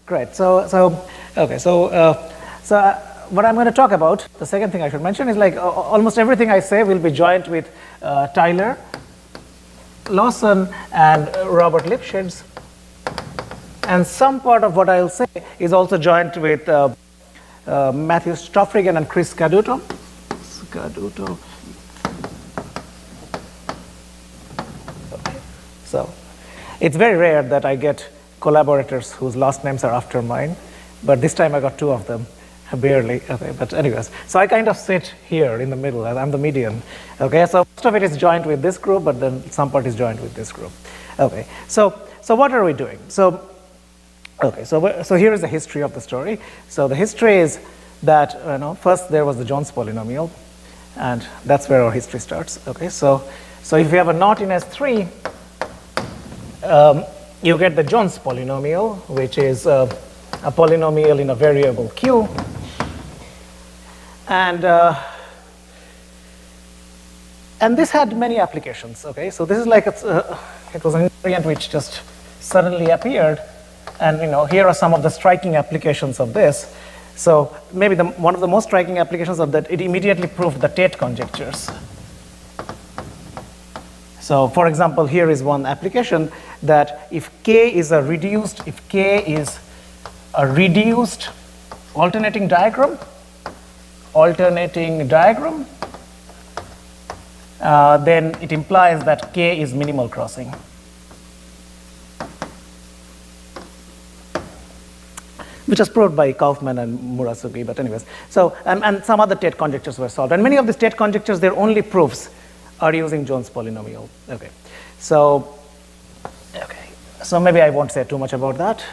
Great. So what I'm going to talk about, the second thing I should mention is like almost everything I say will be joined with Tyler, Lawson, and Robert Lipschitz. And some part of what I'll say is also joined with Matthew Stoffrigen and Chris Scaduto. Okay. So it's very rare that I get collaborators whose last names are after mine, but this time I got two of them, barely. Okay, but anyways, so I kind of sit here in the middle. I'm the median. Okay, so most of it is joined with this group, but then some part is joined with this group. Okay, so what are we doing? So here is the history of the story. So the history is that first there was the Jones polynomial, and that's where our history starts. Okay, so if you have a knot in S3, you get the Jones polynomial, which is a polynomial in a variable Q, and this had many applications. Okay, so this is like it was an invariant which just suddenly appeared, and here are some of the striking applications of this. So maybe one of the most striking applications of that, it immediately proved the Tate conjectures. So for example, here is one application that if K is a reduced alternating diagram, then it implies that K is minimal crossing. Which was proved by Kaufman and Murasugi, but anyways. So, and some other Tate conjectures were solved. And many of these Tate conjectures, their only proofs are using Jones polynomial. Okay. So maybe I won't say too much about that.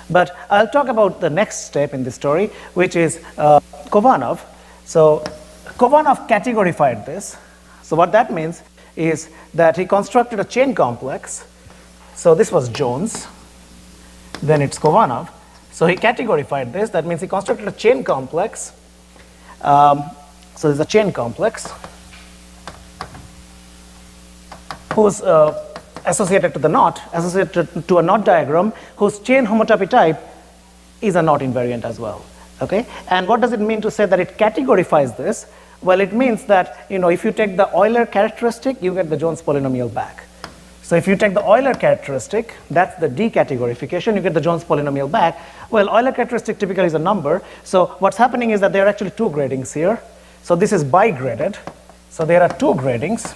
But I'll talk about the next step in this story, which is Khovanov. So Khovanov categorified this. So what that means is that he constructed a chain complex. So this was Jones. Then it's Khovanov. So he categorified this. That means he constructed a chain complex. So there's a chain complex who's associated to the knot, associated to a knot diagram, whose chain homotopy type is a knot invariant as well. Okay? And what does it mean to say that it categorifies this? Well, it means that if you take the Euler characteristic, you get the Jones polynomial back. So if you take the Euler characteristic, that's the decategorification, you get the Jones polynomial back. Well, Euler characteristic typically is a number. So what's happening is that there are actually two gradings here. So this is bi-graded. So there are two gradings.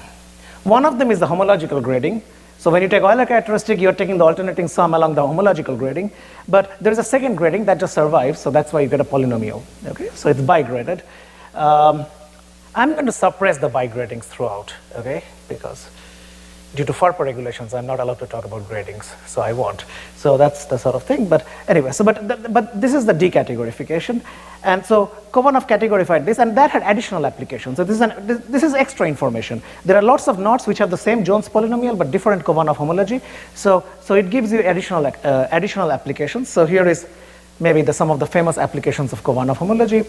One of them is the homological grading. So when you take Euler characteristic, you're taking the alternating sum along the homological grading. But there is a second grading that just survives. So that's why you get a polynomial. Okay, so it's bi-graded. I'm going to suppress the bi-gradings throughout. Okay, because due to FARPA regulations, I'm not allowed to talk about gradings, so I won't. So that's the sort of thing. But anyway, but this is the decategorification, and so Khovanov categorified this, and that had additional applications. So this is extra information. There are lots of knots which have the same Jones polynomial but different Khovanov homology. So it gives you additional applications. So here is maybe some of the famous applications of Khovanov homology.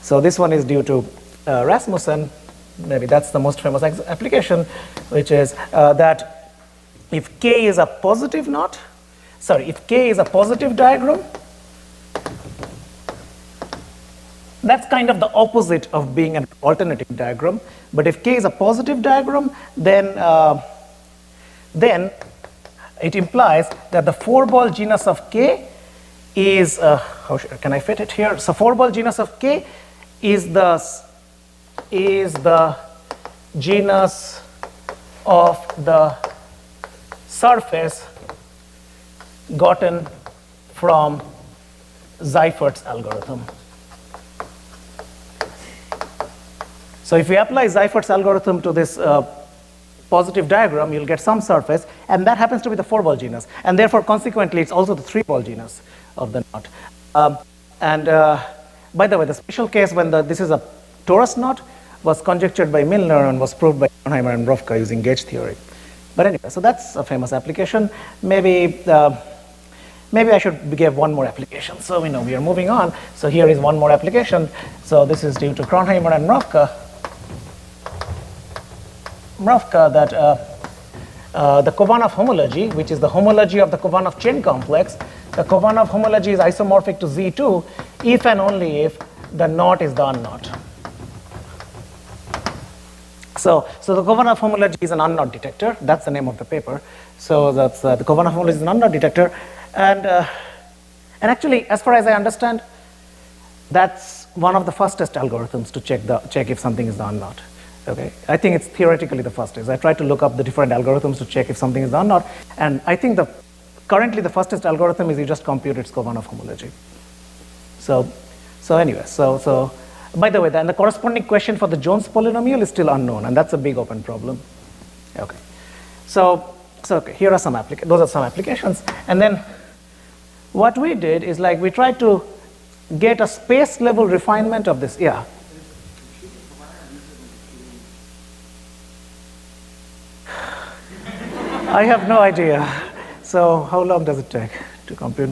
So this one is due to Rasmussen. Maybe that's the most famous application, which is that if K is a positive knot, if K is a positive diagram, that's kind of the opposite of being an alternating diagram. But if K is a positive diagram, then it implies that the four-ball genus of K is, can I fit it here? So four-ball genus of K is the genus of the surface gotten from Seifert's algorithm. So if we apply Seifert's algorithm to this positive diagram, you'll get some surface, and that happens to be the four-ball genus. And therefore, consequently, it's also the three-ball genus of the knot. By the way, the special case when this is a torus knot was conjectured by Milner and was proved by Kronheimer and Rofka using gauge theory. But anyway, so that's a famous application. Maybe I should give one more application. So we are moving on. So here is one more application. So this is due to Kronheimer and Rofka that the Khovanov homology, which is the homology of the Khovanov chain complex. The Khovanov homology is isomorphic to Z2 if and only if the knot is the unknot. So the Khovanov homology is an unknot detector. That's the name of the paper. So that's the Khovanov homology is an unknot detector, and actually, as far as I understand, that's one of the fastest algorithms to check if something is the unknot. Okay, I think it's theoretically the fastest. I tried to look up the different algorithms to check if something is the unknot, and I think currently the fastest algorithm is you just compute its Khovanov homology. So anyway, so by the way, then the corresponding question for the Jones polynomial is still unknown, and that's a big open problem. Okay, so okay, here are some those are some applications, and then what we did is like we tried to get a space level refinement of this. Yeah. I have no idea. So how long does it take to compute?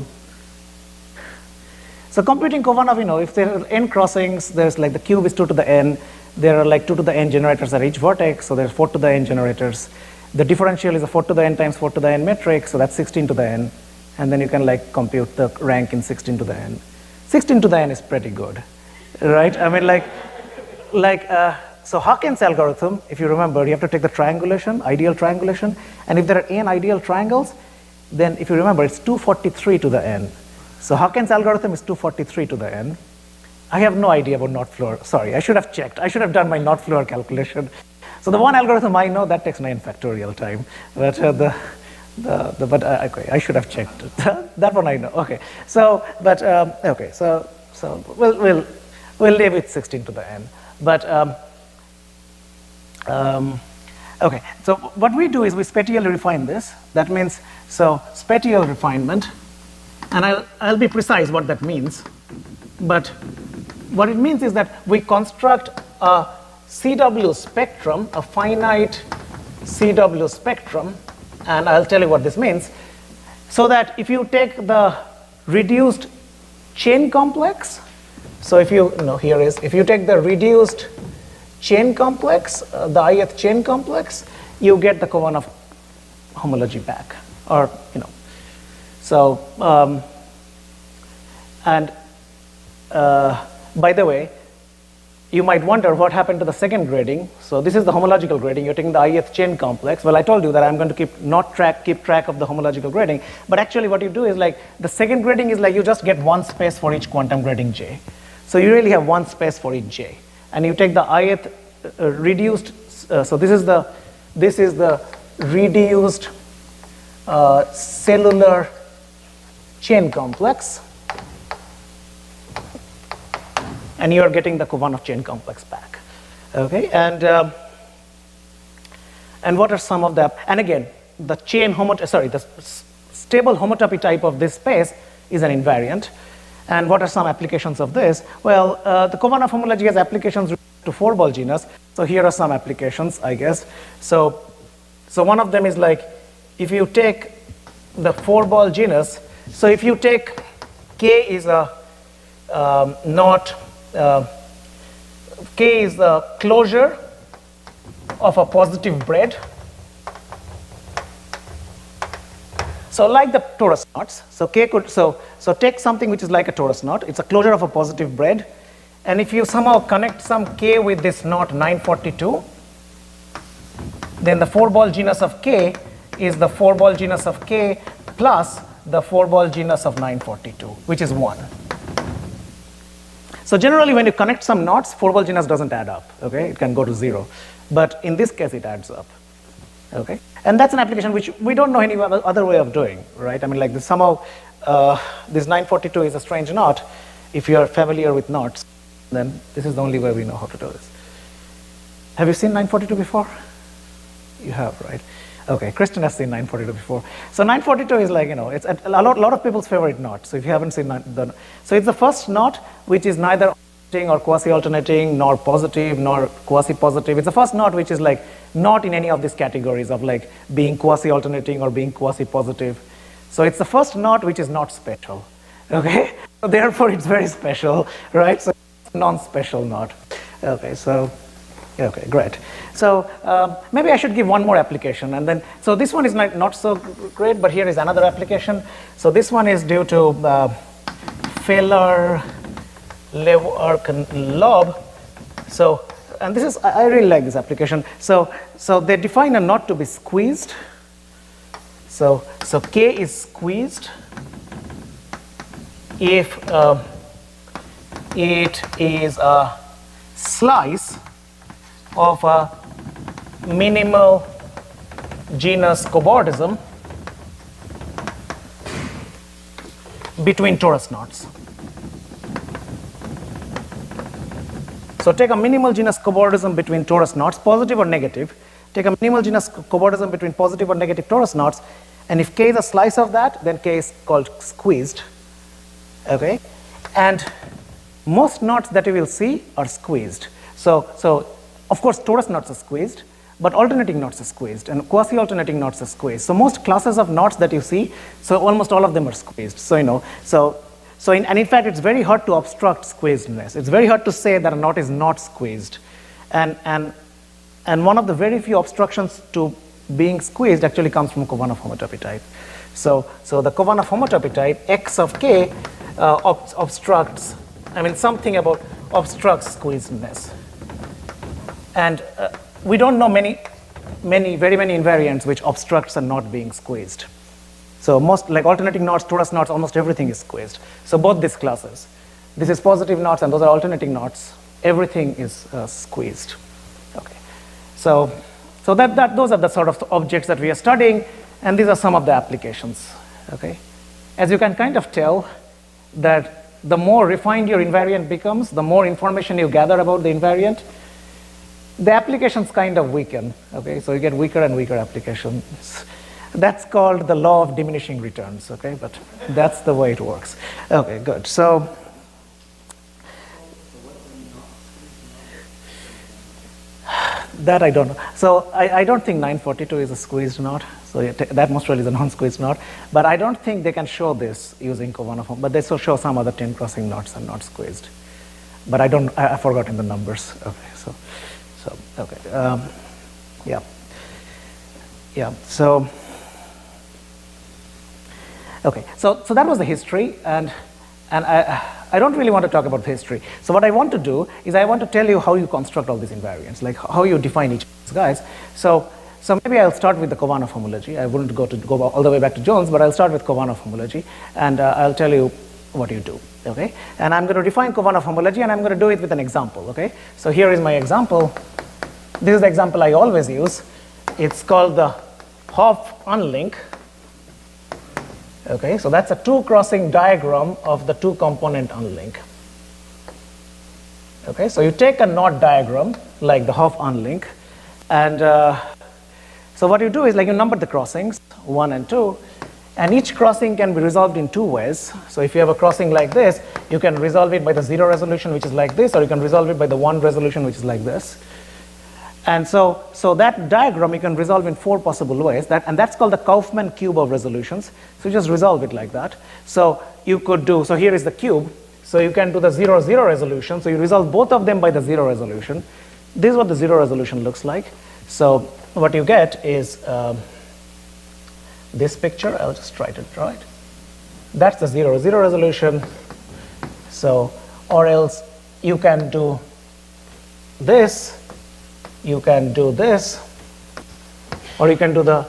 So computing Khovanov, if there are n crossings, there's like the cube is 2 to the n. There are like 2 to the n generators at each vertex, so there's 4 to the n generators. The differential is a 4 to the n times 4 to the n metric, so that's 16 to the n. And then you can like compute the rank in 16 to the n. 16 to the n is pretty good, right? I mean, so Hawkins' algorithm, if you remember, you have to take the triangulation, ideal triangulation, and if there are n ideal triangles, then if you remember, it's 243 to the n. So Hawkins' algorithm is 243 to the n. I have no idea about knot floor. Sorry, I should have checked. I should have done my knot floor calculation. So the one algorithm I know, that takes 9 factorial time, but okay, I should have checked it. That one I know. Okay, so okay, so we'll leave it 16 to the n, but. Okay, so what we do is we spatially refine this. That means, so spatial refinement, and I'll be precise what that means. But what it means is that we construct a CW spectrum, a finite CW spectrum, and I'll tell you what this means. So that if you take the reduced chain complex, so if you if you take the reduced chain complex, the ith chain complex, you get the Khovanov homology back, or so and by the way, you might wonder what happened to the second grading. So this is the homological grading. You're taking the ith chain complex. Well, I told you that I'm going to keep track of the homological grading, but actually what you do is like the second grading is like you just get one space for each quantum grading j. So you really have one space for each j. And you take the ith reduced, so this is the reduced cellular chain complex, and you are getting the Khovanov chain complex back. Okay, and what are some of the, and again, the the stable homotopy type of this space is an invariant. And what are some applications of this? Well, the Khovanov homology has applications to 4-ball genus. So here are some applications, I guess. So one of them is like, if you take the 4-ball genus, so if you take K is a K is the closure of a positive bread. So like the torus knots, so K could, so take something which is like a torus knot, it's a closure of a positive bread, and if you somehow connect some K with this knot 942, then the 4-ball genus of K is the 4-ball genus of K plus the 4-ball genus of 942, which is 1. So generally when you connect some knots, 4-ball genus doesn't add up, okay? It can go to 0, but in this case it adds up. Okay, and that's an application which we don't know any other way of doing, right? I mean, like this somehow, this 942 is a strange knot. If you are familiar with knots, then this is the only way we know how to do this. Have you seen 942 before? You have, right? Okay, Kristen has seen 942 before. So 942 is like, it's a lot of people's favorite knot. So if you haven't seen so it's the first knot which is neither alternating or quasi-alternating, nor positive, nor quasi-positive. It's the first knot which is like not in any of these categories of like being quasi-alternating or being quasi-positive. So it's the first knot which is not special, okay? So therefore it's very special, right? So it's a non-special knot. Okay, so, okay, great. maybe I should give one more application, and then, so this one is not so great, but here is another application. So this one is due to Feller-Leverkun-Loeb. So, and this is, I really like this application. So they define a knot to be squeezed. So K is squeezed if it is a slice of a minimal genus cobordism between torus knots. So take a minimal genus cobordism between torus knots, positive or negative. Take a minimal genus cobordism between positive or negative torus knots, and if K is a slice of that, then K is called squeezed. Okay, and most knots that you will see are squeezed. So of course torus knots are squeezed, but alternating knots are squeezed, and quasi-alternating knots are squeezed. So most classes of knots that you see, so almost all of them are squeezed. So and in fact, it's very hard to obstruct squeezedness. It's very hard to say that a knot is not squeezed, and one of the very few obstructions to being squeezed actually comes from Khovanov homotopy type. So the Khovanov homotopy type, X of K, obstructs. I mean, something about obstructs squeezedness, and we don't know very many invariants which obstructs a knot being squeezed. So most, like alternating knots, torus knots, almost everything is squeezed. So both these classes, this is positive knots and those are alternating knots, everything is squeezed. Okay, so those are the sort of objects that we are studying, and these are some of the applications. Okay, as you can kind of tell, that the more refined your invariant becomes, the more information you gather about the invariant, the applications kind of weaken. Okay, so you get weaker and weaker applications. That's called the law of diminishing returns, okay? But that's the way it works. Okay, good. So that I don't know. So I don't think 942 is a squeezed knot. So that most really is a non-squeezed knot. But I don't think they can show this using Khovanov. But they show some other 10 crossing knots are not squeezed. But I've forgotten the numbers. Okay, so okay. Yeah. So. Okay, so that was the history, and I don't really want to talk about the history. So what I want to do is I want to tell you how you construct all these invariants, like how you define each of these guys. So maybe I'll start with the Khovanov homology. I wouldn't go all the way back to Jones, but I'll start with Khovanov homology, and I'll tell you what you do. Okay, and I'm going to define Khovanov homology, and I'm going to do it with an example. Okay, so here is my example. This is the example I always use. It's called the Hopf unlink. Okay, so that's a two-crossing diagram of the two-component unlink. Okay, so you take a knot diagram like the Hopf unlink, and so what you do is, like, you number the crossings 1 and 2, and each crossing can be resolved in two ways. So if you have a crossing like this, you can resolve it by the 0 resolution, which is like this, or you can resolve it by the 1 resolution, which is like this. And so that diagram you can resolve in 4 possible ways, and that's called the Kaufman cube of resolutions. So you just resolve it like that. So you could do, so here is the cube, so you can do the 0, 0 resolution, so you resolve both of them by the 0 resolution. This is what the 0 resolution looks like. So what you get is this picture. I'll just try to draw it. That's the 0, 0 resolution. So, or else you can do this, you can do this, or you can do the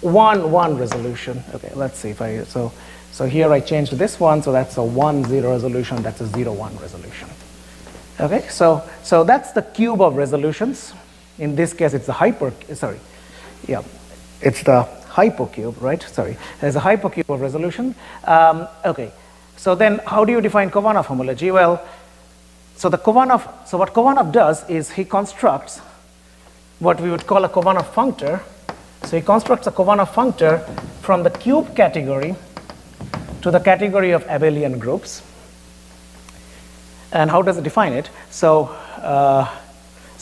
1, 1 resolution. Okay, let's see if so here I changed this one, so that's a 1, 0 resolution, that's a 0, 1 resolution. Okay, so that's the cube of resolutions. In this case, it's the it's the hypocube, right? Sorry, there's a hypocube of resolution. Okay, so then how do you define Khovanov homology? Well, so what Khovanov does is he constructs what we would call a Khovanov functor. So he constructs a Khovanov functor from the cube category to the category of abelian groups. And how does it define it? So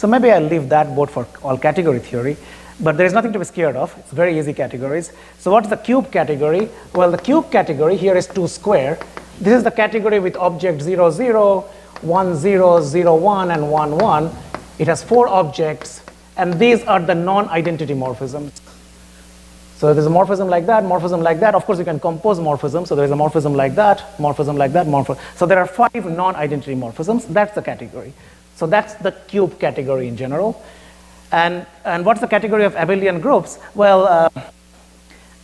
maybe I'll leave that board for all category theory, but there is nothing to be scared of. It's very easy categories. So what's the cube category? Well, the cube category here is 2 square. This is the category with object 0, 0, 1, 0, 0, 1, and 1, 1. It has 4 objects, and these are the non-identity morphisms. So there's a morphism like that, morphism like that. Of course, you can compose morphisms. So there's a morphism like that, morphism like that, So there are 5 non-identity morphisms. That's the category. So that's the cube category in general. And what's the category of abelian groups? Well,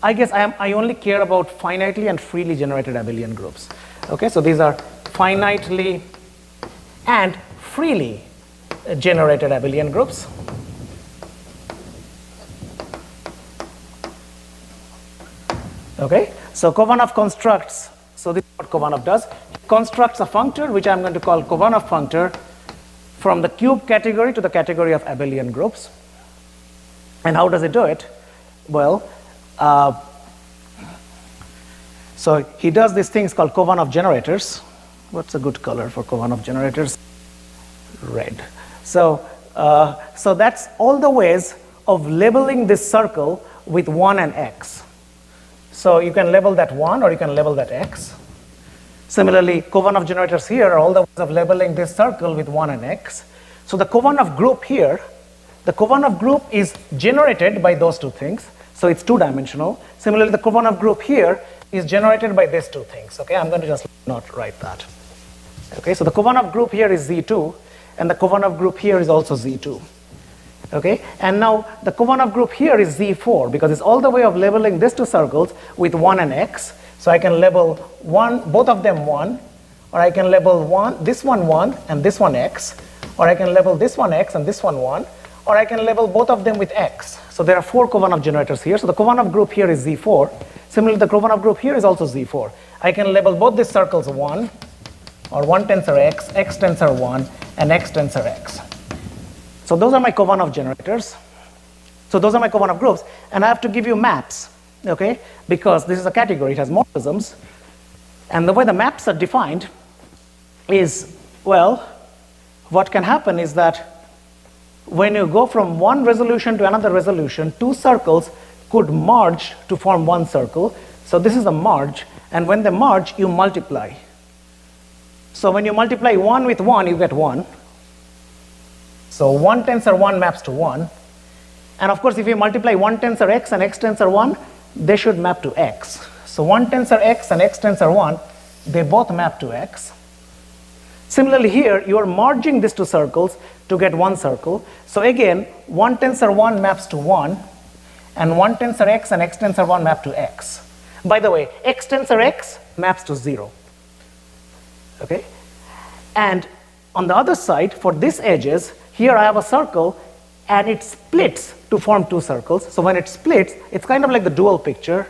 I guess I only care about finitely and freely generated abelian groups. Okay, so these are finitely and freely generated abelian groups. Okay, so Khovanov constructs, so this is what Khovanov does. He constructs a functor, which I'm going to call Khovanov functor, from the cube category to the category of abelian groups. And how does he do it? Well, so he does these things called Khovanov generators. What's a good color for Khovanov generators? Red. So that's all the ways of labeling this circle with 1 and x. So you can label that 1 or you can label that x. Similarly, Khovanov generators here are all the ways of labeling this circle with 1 and x. So the Khovanov group here, the Khovanov group is generated by those 2 things. So it's 2-dimensional. Similarly, the Khovanov group here is generated by these 2 things. Okay, I'm going to just not write that. Okay, so the Khovanov group here is Z2, and the Khovanov group here is also Z2. Okay, and now the Khovanov group here is Z4 because it's all the way of labeling these 2 circles with 1 and x. So I can label both of them 1, or I can label this one 1 and this one x, or I can label this one x and this one 1, or I can label both of them with x. So there are 4 Khovanov generators here. So the Khovanov group here is Z4. Similarly, the Khovanov group here is also Z4. I can label both these circles 1, or 1 tensor x tensor 1, and x tensor x. So those are my Khovanov generators. So those are my Khovanov groups, and I have to give you maps, okay? Because this is a category, it has morphisms. And the way the maps are defined is, well, what can happen is that when you go from one resolution to another resolution, 2 circles could merge to form 1 circle. So this is a merge, and when they merge, you multiply. So when you multiply 1 with 1, you get 1. So 1 tensor 1 maps to 1. And of course, if you multiply 1 tensor x and x tensor 1, they should map to x. So 1 tensor x and x tensor 1, they both map to x. Similarly here, you are merging these 2 circles to get 1 circle. So again, 1 tensor 1 maps to 1, and 1 tensor x and x tensor 1 map to x. By the way, x tensor x maps to 0. Okay? And on the other side, for these edges, here I have a circle, and it splits to form 2 circles. So when it splits, it's kind of like the dual picture.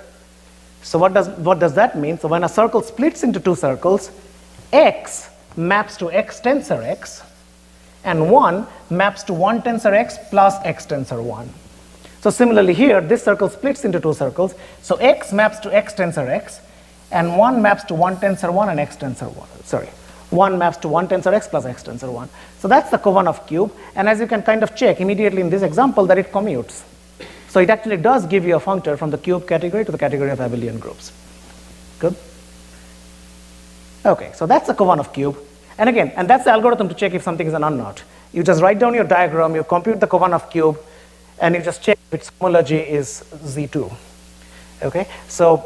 So what does that mean? So when a circle splits into 2 circles, x maps to x tensor x, and 1 maps to 1 tensor x plus x tensor 1. So similarly here, this circle splits into 2 circles. So x maps to x tensor x, and 1 maps to 1 tensor 1 and x tensor 1. Sorry. 1 maps to 1 tensor x plus x tensor 1. So that's the Khovanov cube, and as you can kind of check immediately in this example that it commutes. So it actually does give you a functor from the cube category to the category of abelian groups. Good? Okay, so that's the Khovanov cube. And again, and that's the algorithm to check if something is an unknot. You just write down your diagram, you compute the Khovanov cube, and you just check if its homology is Z2. Okay, so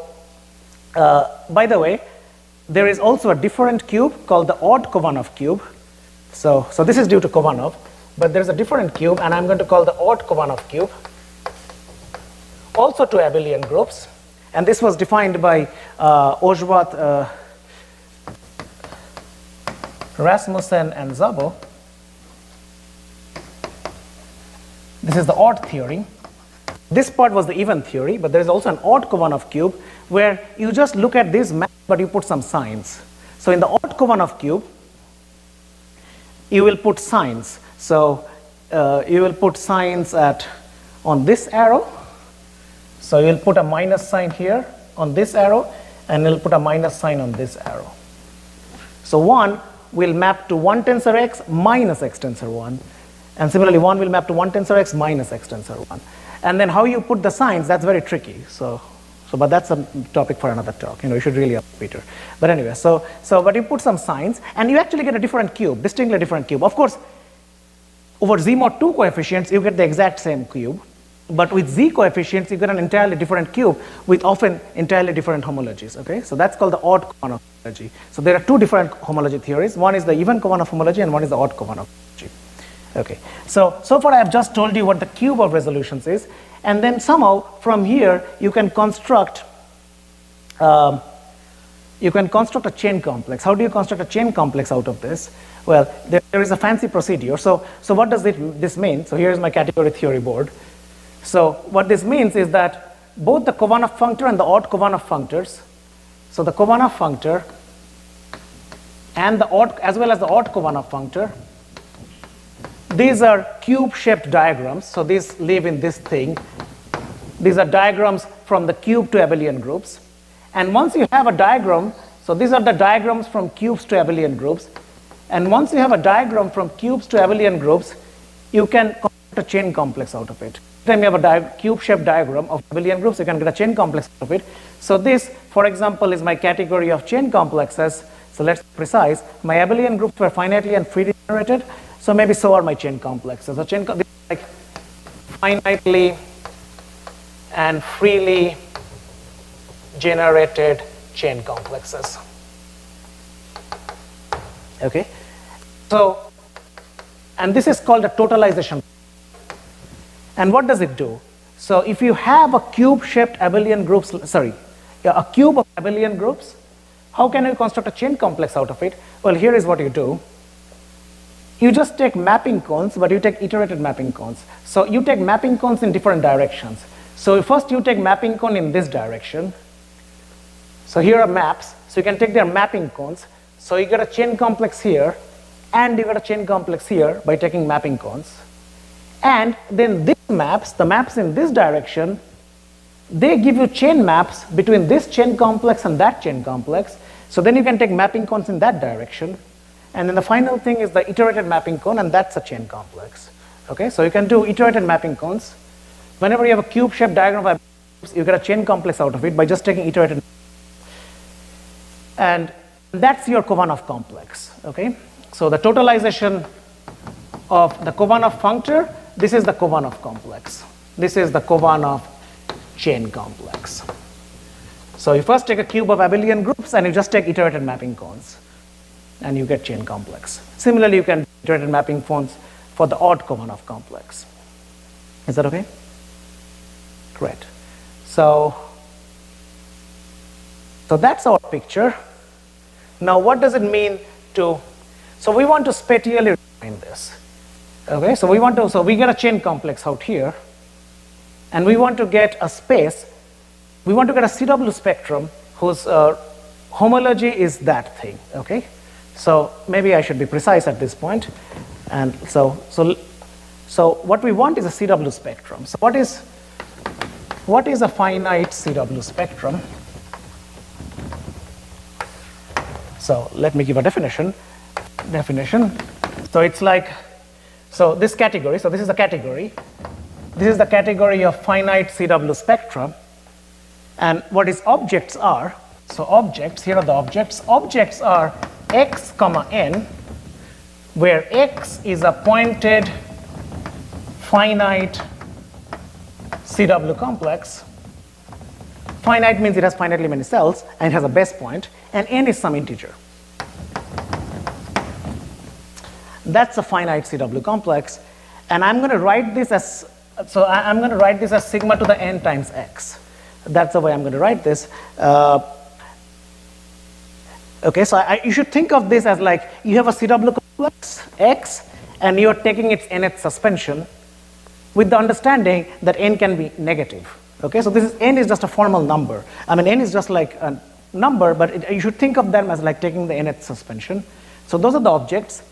by the way, there is also a different cube called the odd Khovanov cube. So this is due to Khovanov, but there's a different cube, and I'm going to call the odd Khovanov cube, also to abelian groups. And this was defined by Ojvat, Rasmussen, and Szabo. This is the odd theory. This part was the even theory, but there is also an odd Khovanov cube where you just look at this map, but you put some signs. So in the odd Khovanov cube, you will put signs. So you will put signs on this arrow. So you'll put a minus sign here on this arrow, and you'll put a minus sign on this arrow. So 1 will map to 1 tensor x minus x tensor 1. And similarly, 1 will map to 1 tensor x minus x tensor 1. And then how you put the signs, that's very tricky. But that's a topic for another talk. You should really ask Peter. But anyway, but you put some signs, and you actually get a different cube, distinctly different cube. Of course, over Z mod 2 coefficients, you get the exact same cube. But with Z coefficients, you get an entirely different cube with often entirely different homologies. Okay, so that's called the odd Khovanov homology. So there are two different homology theories. One is the even Khovanov homology, and one is the odd Khovanov homology. Okay, so far I have just told you what the cube of resolutions is, and then somehow from here you can construct a chain complex. How do you construct a chain complex out of this? Well, there is a fancy procedure. So what does this mean? So here is my category theory board. So what this means is that both the Khovanov functor and the odd Khovanov functors, so the Khovanov functor and the odd, as well as the odd Khovanov functor, these are cube-shaped diagrams. So these live in this thing. These are diagrams from the cube to abelian groups. And once you have a diagram, so these are the diagrams from cubes to abelian groups. And once you have a diagram from cubes to abelian groups, you can construct a chain complex out of it. Anytime you have a cube-shaped diagram of abelian groups, you can get a chain complex out of it. So this, for example, is my category of chain complexes. So let's be precise. My abelian groups were finitely and freely generated. So maybe so are my chain complexes. So chain this is like finitely and freely generated chain complexes. Okay. So, and this is called a totalization. And what does it do? So if you have a cube-shaped abelian groups, a cube of abelian groups, how can you construct a chain complex out of it? Well, here is what you do. You just take mapping cones, but you take iterated mapping cones. So you take mapping cones in different directions. So first you take mapping cone in this direction. So here are maps. So you can take their mapping cones. So you get a chain complex here, and you get a chain complex here by taking mapping cones. And then these maps, the maps in this direction, they give you chain maps between this chain complex and that chain complex. So then you can take mapping cones in that direction. And then the final thing is the iterated mapping cone, and that's a chain complex. Okay, so you can do iterated mapping cones. Whenever you have a cube-shaped diagram of you get a chain complex out of it by just taking iterated. And that's your Khovanov complex. Okay, so the totalization of the Khovanov functor, this is the Khovanov complex. This is the Khovanov chain complex. So you first take a cube of abelian groups and you just take iterated mapping cones, and you get chain complex. Similarly, you can do iterated mapping cones for the odd Khovanov complex. Is that okay? Great. So that's our picture. Now what does it mean to, so we want to spatially refine this. Okay, so we get a chain complex out here, and we want to get a space, we want to get a CW spectrum whose homology is that thing. Okay, so maybe I should be precise at this point. And so what we want is a CW spectrum. So what is a finite CW spectrum? So let me give a definition. So it's like, so this category, so this is the category. This is the category of finite CW spectrum. And what its objects are, so objects, here are the objects. Objects are x comma n, where x is a pointed finite CW complex. Finite means it has finitely many cells and it has a base point, and n is some integer. That's a finite CW complex, and I'm going to write this as, so I'm going to write this as sigma to the n times x. That's the way I'm going to write this. Okay, so you should think of this as like you have a CW complex x, and you're taking its nth suspension with the understanding that n can be negative. Okay, so this is n is just a formal number. I mean, n is just like a number, but you should think of them as like taking the nth suspension. So those are the objects.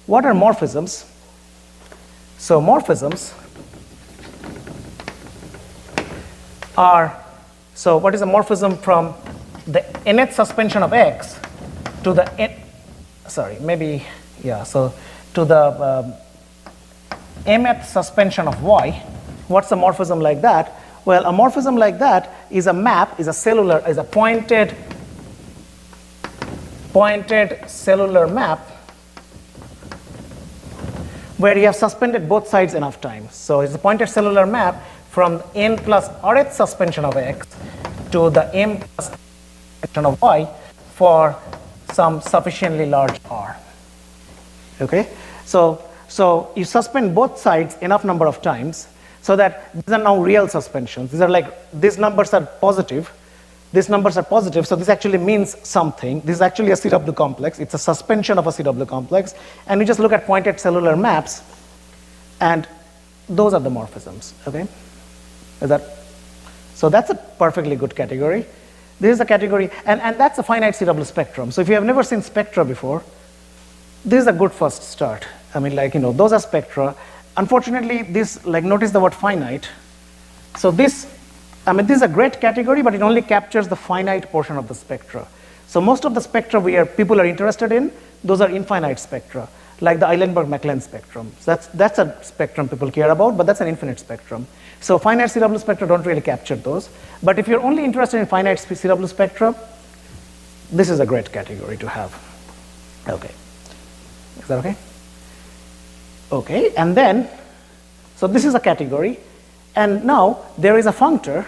What are morphisms? So morphisms are, so what is a morphism from the nth suspension of x to the n, sorry, maybe, yeah, so to the mth suspension of y. What's a morphism like that? Well, a morphism like that is a map, is a cellular, is a pointed cellular map where you have suspended both sides enough times. So it's a pointed cellular map from n plus rth suspension of x to the m plus suspension of y for some sufficiently large r. Okay, so you suspend both sides enough number of times so that these are now real suspensions. These are like, these numbers are positive, these numbers are positive, so this actually means something. This is actually a CW complex. It's a suspension of a CW complex, and we just look at pointed cellular maps, and those are the morphisms. Okay, is that? So that's a perfectly good category. This is a category, and that's a finite CW spectrum. So if you have never seen spectra before, this is a good first start. I mean, like, those are spectra. Unfortunately, this, like, notice the word finite. So this, I mean, this is a great category, but it only captures the finite portion of the spectra. So most of the spectra people are interested in, those are infinite spectra, like the Eilenberg-MacLane spectrum. So that's a spectrum people care about, but that's an infinite spectrum. So finite CW spectra don't really capture those. But if you're only interested in finite CW spectra, this is a great category to have. Okay. Is that okay? Okay, and then, so this is a category, and now there is a functor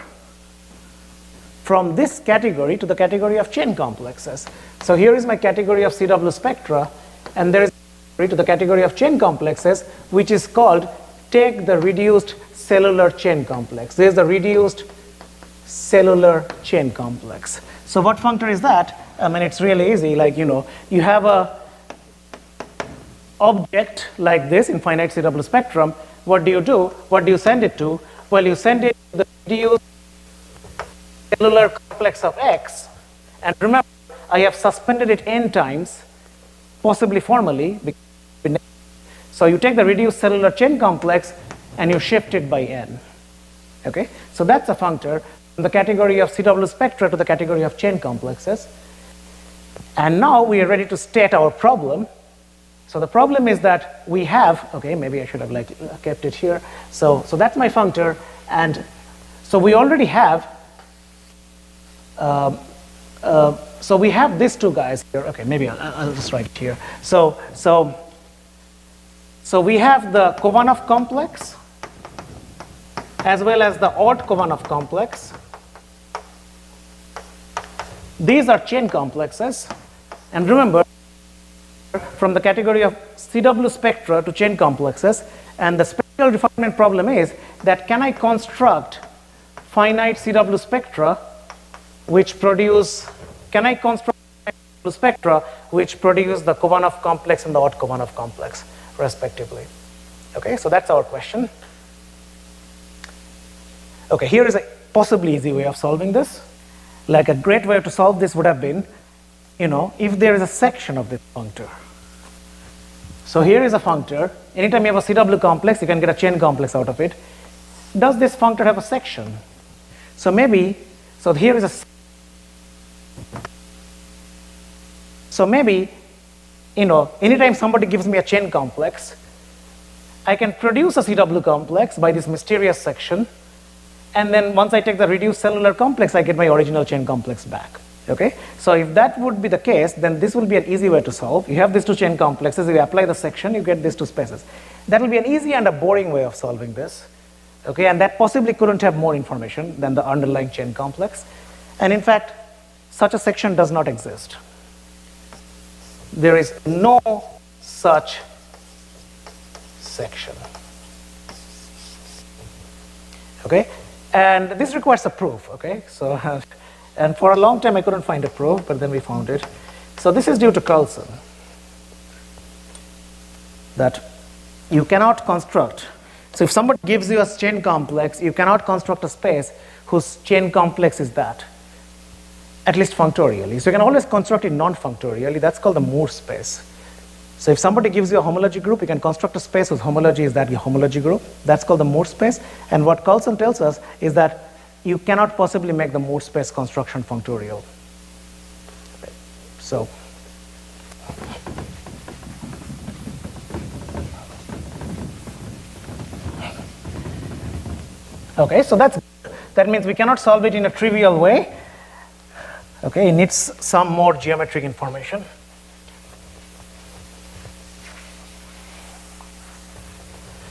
from this category to the category of chain complexes. So here is my category of CW spectra, and there is to the category of chain complexes, which is called take the reduced cellular chain complex. This is the reduced cellular chain complex. So what functor is that? I mean, it's really easy. Like, you have a object like this in finite CW spectrum. What do you do? What do you send it to? Well, you send it to the reduced cellular complex of X. And remember, I have suspended it n times, possibly formally. So you take the reduced cellular chain complex and you shift it by n. Okay? So that's a functor from the category of CW spectra to the category of chain complexes. And now we are ready to state our problem. So the problem is that we have, okay, maybe I should have kept it here. So that's my functor, and so we already have, so we have these two guys here. Okay, maybe I'll just write it here. So we have the Khovanov complex as well as the odd Khovanov complex. These are chain complexes, and remember, from the category of CW spectra to chain complexes, and the spectral refinement problem is that can I construct finite CW spectra which produce, can I construct spectra which produce the Khovanov complex and the odd Khovanov complex respectively? Okay, so that's our question. Okay, here is a possibly easy way of solving this. Like, a great way to solve this would have been, if there is a section of this functor. So here is a functor. Anytime you have a CW complex, you can get a chain complex out of it. Does this functor have a section? So maybe, so here is a, so maybe, anytime somebody gives me a chain complex, I can produce a CW complex by this mysterious section, and then once I take the reduced cellular complex, I get my original chain complex back. Okay, so if that would be the case, then this will be an easy way to solve. You have these two chain complexes, you apply the section, you get these two spaces. That will be an easy and a boring way of solving this. Okay, and that possibly couldn't have more information than the underlying chain complex. And in fact, such a section does not exist. There is no such section. Okay, and this requires a proof. Okay, so and for a long time I couldn't find a proof, but then we found it. So this is due to Carlson, that you cannot construct. So if somebody gives you a chain complex, you cannot construct a space whose chain complex is that, at least functorially. So you can always construct it non-functorially. That's called the Moore space. So if somebody gives you a homology group, you can construct a space whose homology is that homology group. That's called the Moore space. And what Carlson tells us is that you cannot possibly make the Moore space construction functorial. So, okay, so that means we cannot solve it in a trivial way. Okay, it needs some more geometric information.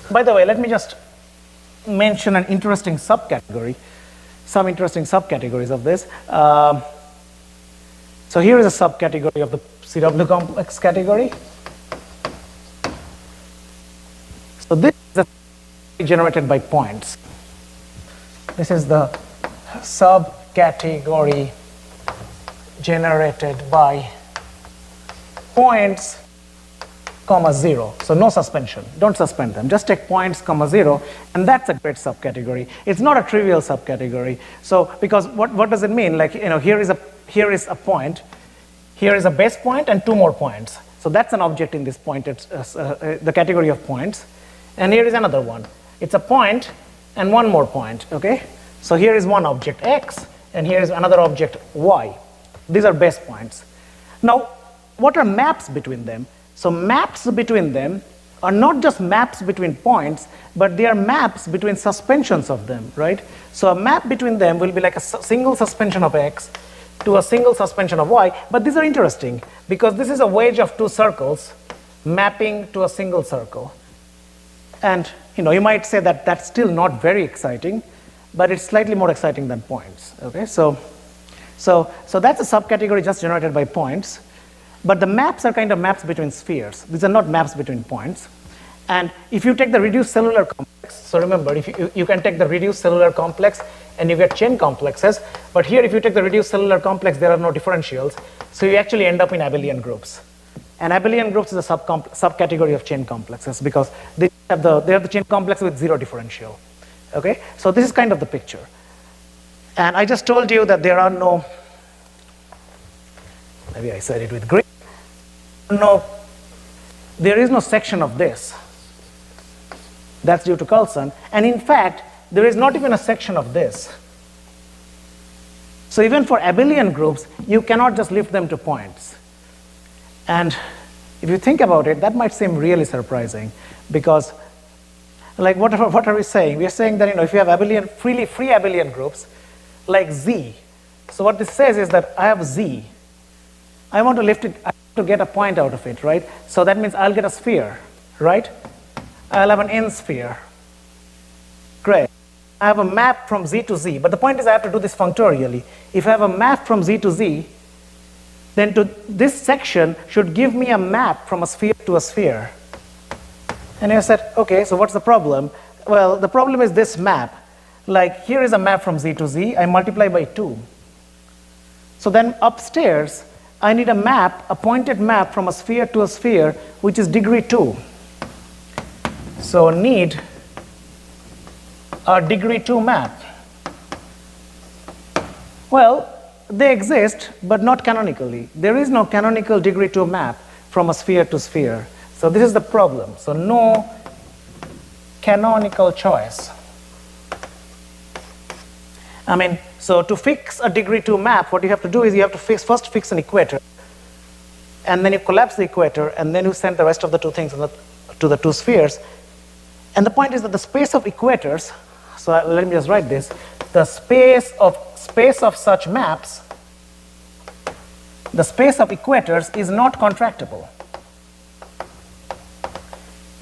By the way, let me just mention an interesting subcategory, some interesting subcategories of this. So here is a subcategory of the CW complex category. So this is generated by points. This is the subcategory generated by points, comma 0. So no suspension. Don't suspend them. Just take points, comma 0, and that's a great subcategory. It's not a trivial subcategory. So because what does it mean? Like, you know, here is a point, here is a base point, and 2 more points. So that's an object in this point. It's the category of points. And here is another one. It's a point and 1 more point. Okay. So here is one object x, and here is another object y. These are base points. Now, what are maps between them? So maps between them are not just maps between points, but they are maps between suspensions of them, right? So a map between them will be like a single suspension of x to a single suspension of y, but these are interesting because this is a wedge of 2 circles mapping to a single circle. And you know, you might say that that's still not very exciting, but it's slightly more exciting than points, okay? So that's a subcategory just generated by points. But the maps are kind of maps between spheres. These are not maps between points. And if you take the reduced cellular complex, so remember, if you can take the reduced cellular complex and you get chain complexes, but here if you take the reduced cellular complex, there are no differentials, so you actually end up in abelian groups. And abelian groups is a subcategory of chain complexes because they have the chain complex with 0 differential. Okay, so this is kind of the picture. And I just told you that there are no, maybe I said it with green. No, there is no section of this. That's due to Coulson. And in fact, there is not even a section of this. So even for abelian groups, you cannot just lift them to points. And if you think about it, that might seem really surprising because, like, what are we saying? We are saying that, you know, if you have abelian, free abelian groups, like Z. So what this says is that I have Z. I want to lift it, I want to get a point out of it, right? So that means I'll get a sphere, right? I'll have an n sphere. Great. I have a map from Z to Z, but the point is I have to do this functorially. If I have a map from Z to Z, then to this section should give me a map from a sphere to a sphere. And I said, okay, so what's the problem? Well, the problem is this map. Like, here is a map from Z to Z. I multiply by 2. So then upstairs, I need a map, a pointed map from a sphere to a sphere, which is degree 2. So need a degree 2 map. Well, they exist, but not canonically. There is no canonical degree 2 map from a sphere to sphere. So this is the problem. So no canonical choice. I mean, so to fix a degree 2 map, what you have to do is you have to first fix an equator, and then you collapse the equator, and then you send the rest of the 2 things to the 2 spheres. And the point is that the space of equators, so let me just write this, the space of such maps, the space of equators is not contractible.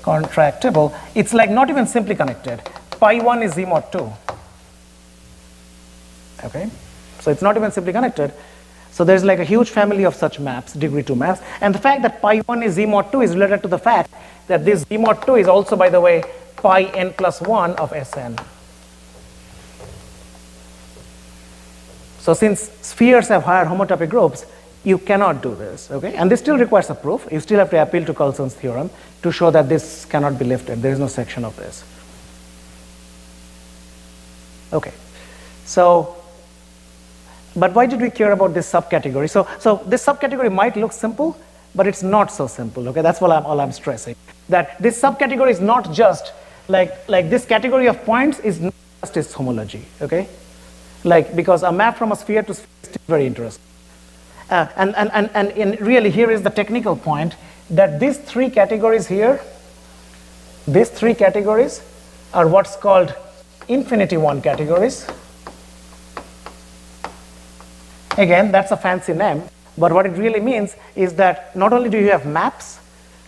Contractible, it's like not even simply connected. Pi 1 is Z mod 2. Okay, so it's not even simply connected. So there's like a huge family of such maps, degree 2 maps. And the fact that pi 1 is Z mod 2 is related to the fact that this Z mod 2 is also, by the way, pi n plus 1 of Sn. So since spheres have higher homotopy groups, you cannot do this, okay? And this still requires a proof. You still have to appeal to Coulson's theorem to show that this cannot be lifted. There is no section of this. Okay, so, but why did we care about this subcategory? So this subcategory might look simple, but it's not so simple, okay? That's all I'm stressing. That this subcategory is not just, like this category of points is not just its homology, okay? Like, because a map from a sphere to sphere is still very interesting. And really here is the technical point that these 3 categories here, these 3 categories are what's called infinity 1 categories. Again, that's a fancy name, but what it really means is that not only do you have maps,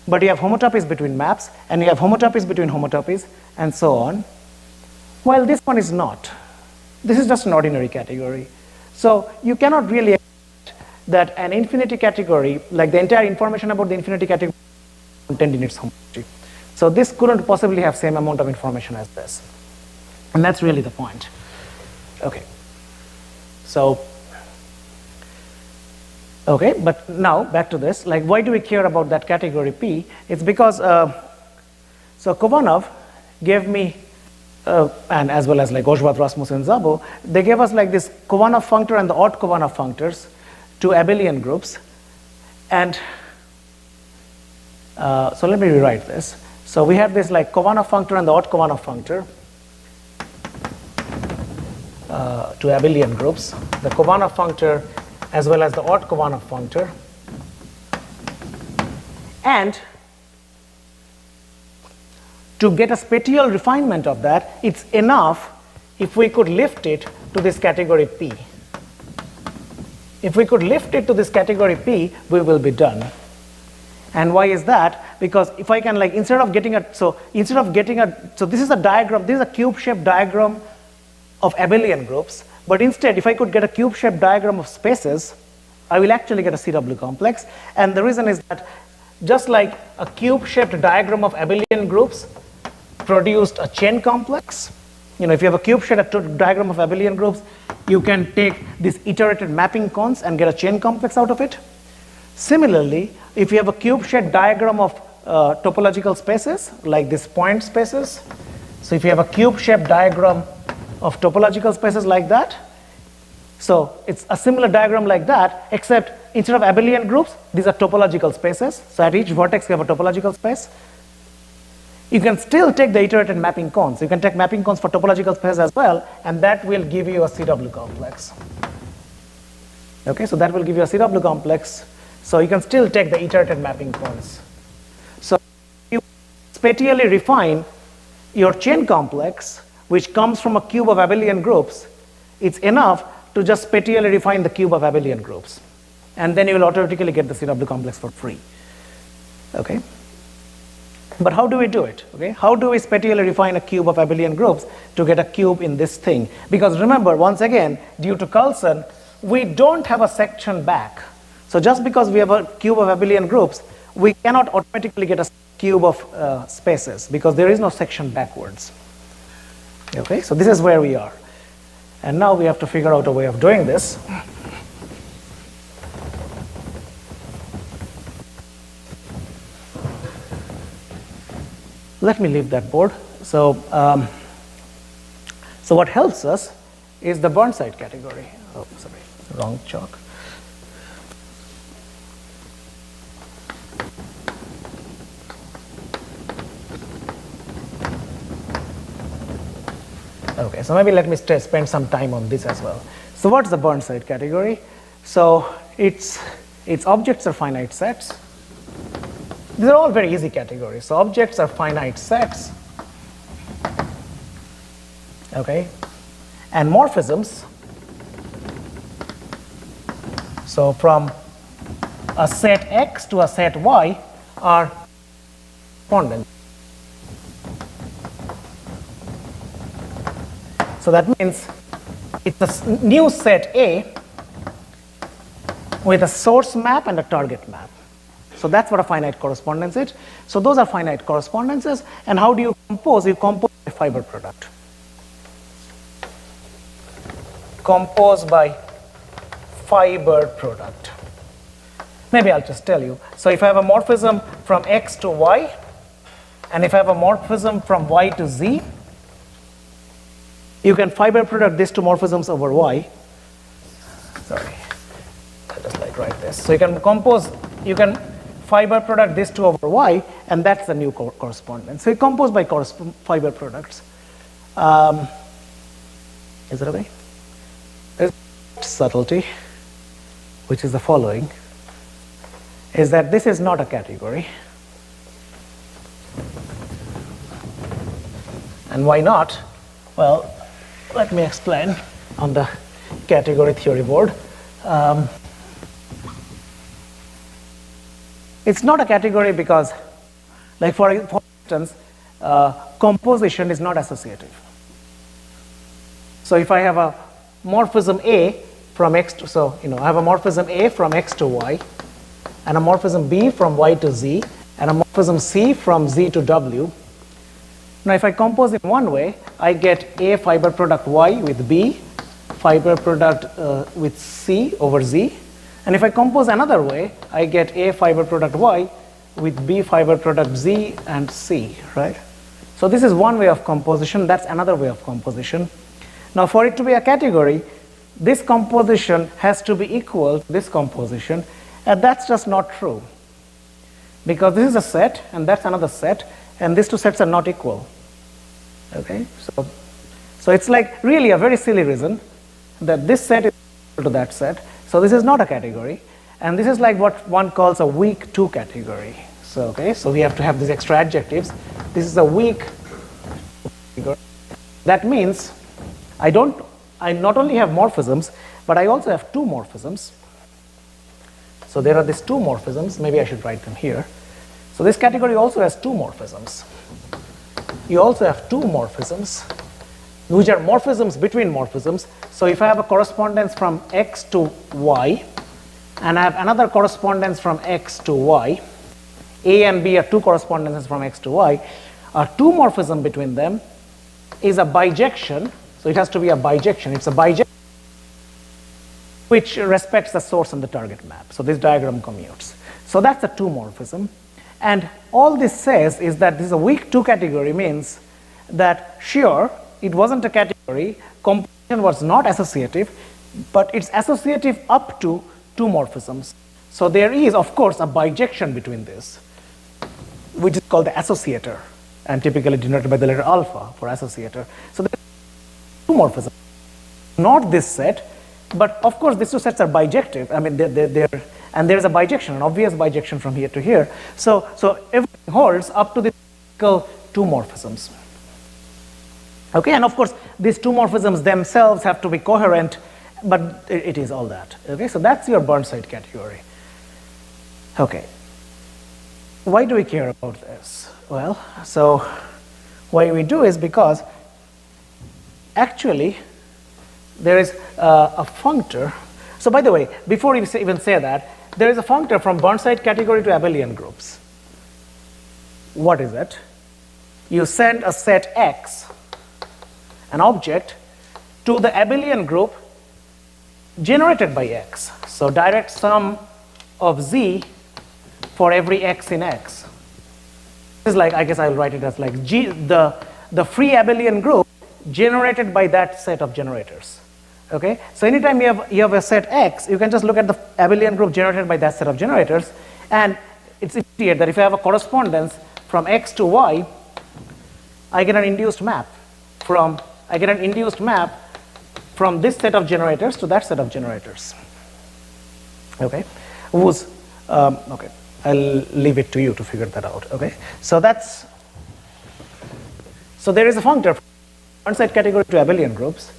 but you have homotopies between maps, and you have homotopies between homotopies, and so on. While this one is not. This is just an ordinary category. So you cannot really expect that an infinity category, like the entire information about the infinity category, contained in its homotopy. So this couldn't possibly have same amount of information as this. And that's really the point. Okay. So, okay, but now back to this. Like, why do we care about that category P? It's because, so Khovanov gave me, and as well as like Oshvat, Rasmus, and Szabo, they gave us like this Khovanov functor and the odd Khovanov functors to abelian groups. And so let me rewrite this. So we have this like Khovanov functor and the odd Khovanov functor to abelian groups, the Khovanov functor as well as the odd Khovanov functor. And to get a spatial refinement of that, it's enough if we could lift it to this category P. If we could lift it to this category P, we will be done. And why is that? Because if I can, like, instead of getting a, so this is a diagram, this is a cube-shaped diagram of abelian groups, but instead, if I could get a cube-shaped diagram of spaces, I will actually get a CW complex. And the reason is that just like a cube-shaped diagram of abelian groups produced a chain complex, you know, if you have a cube-shaped diagram of abelian groups, you can take these iterated mapping cons and get a chain complex out of it. Similarly, if you have a cube-shaped diagram of topological spaces, like these point spaces, so if you have a cube-shaped diagram of topological spaces like that, so it's a similar diagram like that, except instead of abelian groups, these are topological spaces. So at each vertex, we have a topological space. You can still take the iterated mapping cons. You can take mapping cons for topological space as well, and that will give you a CW complex. Okay, so that will give you a CW complex. So you can still take the iterated mapping cons. So you spatially refine your chain complex, which comes from a cube of abelian groups. It's enough to just spatially refine the cube of abelian groups. And then you will automatically get the CW complex for free. Okay? But how do we do it? Okay? How do we spatially refine a cube of abelian groups to get a cube in this thing? Because remember, once again, due to Carlson, we don't have a section back. So just because we have a cube of abelian groups, we cannot automatically get a cube of spaces because there is no section backwards. Okay, so this is where we are. And now we have to figure out a way of doing this. Let me leave that board. So, so what helps us is the Burnside category. Oh, sorry, wrong chalk. Okay, so maybe let me spend some time on this as well. So what's the Burnside category? So its objects are finite sets. These are all very easy categories. So objects are finite sets. Okay, and morphisms. So from a set X to a set Y are correspondent. So that means it's a new set A with a source map and a target map. So that's what a finite correspondence is. So those are finite correspondences. And how do you compose? You compose by fiber product. Compose by fiber product. Maybe I'll just tell you. So if I have a morphism from X to Y, and if I have a morphism from Y to Z, you can fiber product these two morphisms over Y. Sorry, I'll just like write this. So you can compose, you can fiber product these two over Y, and that's the new correspondence. So you compose by fiber products. Is it okay? There's subtlety, which is the following, is that this is not a category. And why not? Well, let me explain on the category theory board. It's not a category because Like for instance, composition is not associative. So if I have a morphism A from X to, so I have a morphism A from X to Y, and a morphism B from Y to Z, and a morphism C from Z to W. Now if I compose in one way, I get A fiber product Y with B, fiber product with C over Z. And if I compose another way, I get A fiber product Y with B fiber product Z and C, right? So this is one way of composition, that's another way of composition. Now for it to be a category, this composition has to be equal to this composition, and that's just not true. Because this is a set, and that's another set, and these two sets are not equal. Okay, so it's like really a very silly reason that this set is equal to that set. So this is not a category, and this is like what one calls a weak 2 category. So okay, so we have to have these extra adjectives. This is a weak category. That means I not only have morphisms, but I also have 2 morphisms. So there are these 2 morphisms. Maybe I should write them here. So this category also has 2 morphisms. You also have 2 morphisms, which are morphisms between morphisms. So if I have a correspondence from X to Y, and I have another correspondence from X to Y, A and B are 2 correspondences from X to Y, a 2 morphism between them is a bijection. So it has to be a bijection. It's a bijection which respects the source and the target map. So this diagram commutes. So that's a 2 morphism. And all this says is that this is a weak 2 category, means that sure, it wasn't a category, composition was not associative, but it's associative up to 2 morphisms. So there is, of course, a bijection between this, which is called the associator, and typically denoted by the letter alpha for associator. So there are 2 morphisms, not this set, but of course these 2 sets are bijective. I mean, they're and there is a bijection, an obvious bijection from here to here. So everything holds up to the 2 morphisms. Okay, and of course these 2 morphisms themselves have to be coherent, but it is all that. Okay, so that's your Burnside category. Okay, why do we care about this? Well, so why we do is because actually there is a functor. So by the way, before we even say that, there is a functor from Burnside category to abelian groups. What is it? You send a set X, an object, to the abelian group generated by X. So direct sum of Z for every X in X. This is like, I guess I'll write it as like G, the free abelian group generated by that set of generators. Okay, so anytime you have a set X, you can just look at the abelian group generated by that set of generators, and it's immediate that if I have a correspondence from X to Y, I get an induced map from this set of generators to that set of generators. Okay, okay, I'll leave it to you to figure that out. Okay, so there is a functor from Burnside category to abelian groups,